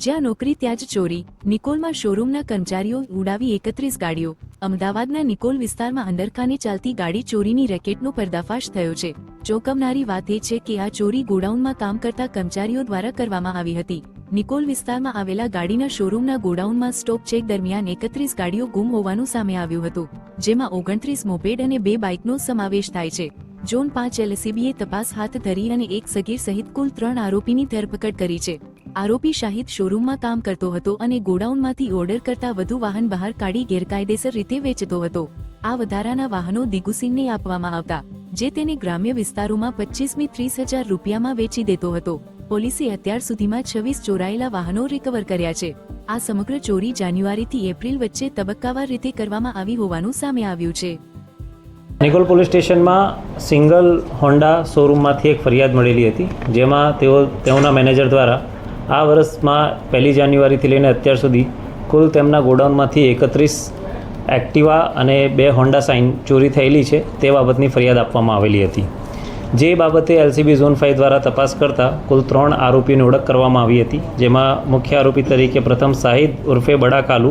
જ્યાં નોકરી ત્યાં જ ચોરી. નિકોલમાં શોરૂમના કર્મચારીઓ ઉડાવી 31 ગાડીઓ. અમદાવાદના નિકોલ વિસ્તારમાં અંદરખાને ચાલતી ગાડી ચોરીની રેકેટનો પર્દાફાશ થયો છે. ચોંકાવનારી વાત એ છે કે આ ચોરી ગોડાઉનમાં કામ કરતા કર્મચારીઓ દ્વારા કરવામાં આવી હતી. નિકોલ વિસ્તારમાં આવેલા ગાડીના શોરૂમના ગોડાઉનમાં સ્ટોપ ચેક દરમિયાન 31 ગાડીઓ ગુમ હોવાનું સામે આવ્યું હતું, જેમાં 29 મોપેડ અને 2 બાઇકનો સમાવેશ થાય છે. ઝોન 5 એલસીબીએ તપાસ હાથ ધરી અને એક સગીર સહિત કુલ 3 આરોપીની ધરપકડ કરી છે. આરોપી શાહિદ શોરૂમમાં કામ કરતો હતો અને ગોડાઉનમાંથી ઓર્ડર કરતા વધુ વાહન બહાર કાઢી ગેરકાયદેસર રીતે વેચતો હતો. આ વધારાના વાહનો દિગુસિંહને આપવામાં આવતા, જે તેને ગ્રામ્ય વિસ્તારોમાં 25 થી 30,000 રૂપિયામાં વેચી દેતો હતો. પોલીસે અત્યાર સુધીમાં 26 ચોરાયેલા વાહનો રિકવર કર્યા છે. આ સમગ્ર ચોરી જાન્યુઆરીથી એપ્રિલ વચ્ચે તબક્કાવાર રીતે કરવામાં આવી હોવાનું સામે આવ્યું છે. નિકોલ પોલીસ સ્ટેશનમાં સિંગલ હોન્ડા શોરૂમમાંથી એક ફરિયાદ મળેલી હતી, જેમાં તેઓના મેનેજર દ્વારા આ વર્ષમાં 1 જાન્યુઆરીથી લઈને અત્યાર સુધી કુલ તેમના ગોડાઉનમાંથી 31 એક્ટિવા અને 2 હોન્ડા સાઇન ચોરી થયેલી છે તે બાબતની ફરિયાદ આપવામાં આવેલી હતી. જે બાબતે એલસીબી ઝોન 5 દ્વારા તપાસ કરતાં કુલ 3 આરોપીની ઓળખ કરવામાં આવી હતી, જેમાં મુખ્ય આરોપી તરીકે પ્રથમ શાહિદ ઉર્ફે બડા કાલુ,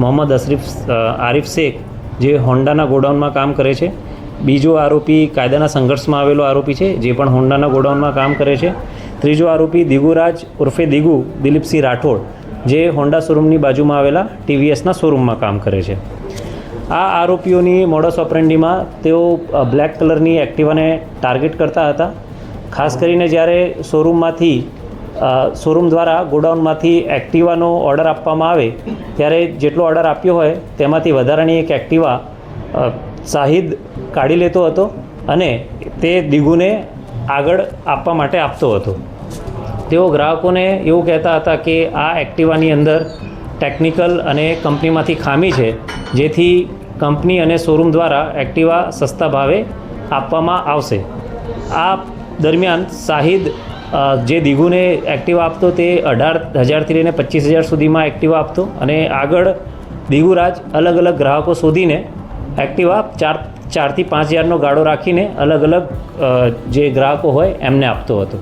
મોહમ્મદ આરિફ શેખ જે હોન્ડાના ગોડાઉનમાં કામ કરે છે. બીજો આરોપી કાયદાના સંઘર્ષમાં આવેલો આરોપી છે, જે પણ હોન્ડાના ગોડાઉનમાં કામ કરે છે. ત્રીજો આરોપી દિગુરાજ ઉર્ફે દિગુ દિલીપસિંહ રાઠોડ, જે હોન્ડા શોરૂમની બાજુમાં આવેલા ટીવીએસના શોરૂમમાં કામ કરે છે. આ આરોપીઓની મોડસ ઓપરેન્ડીમાં તેઓ બ્લેક કલરની એક્ટિવાને ટાર્ગેટ કરતા હતા. ખાસ કરીને જ્યારે શોરૂમ દ્વારા ગોડાઉનમાંથી એક્ટિવાનો ઓર્ડર આપવામાં આવે ત્યારે જેટલો ઓર્ડર આપ્યો હોય તેમાંથી વધારાની એક એક્ટિવા શાહિદ કાઢી લેતો હતો અને તે દિગુને આગળ આપવા માટે આપતો હતો. તેઓ ગ્રાહકોને એવું કહેતા હતા કે આ એક્ટિવાની અંદર ટેકનિકલ અને કંપનીમાંથી ખામી છે, જેથી કંપની અને શોરૂમ દ્વારા એક્ટિવા સસ્તા ભાવે આપવામાં આવશે. આ દરમિયાન શાહિદ જે દિગુને એક્ટિવા આપતો તે 18,000થી લઈને 25,000 સુધીમાં એક્ટિવા આપતો અને આગળ દિગુરાજ અલગ અલગ ગ્રાહકો શોધીને એક્ટિવા 4,000 થી 5,000નો ગાળો રાખીને અલગ અલગ જે ગ્રાહકો હોય એમને આપતો હતો.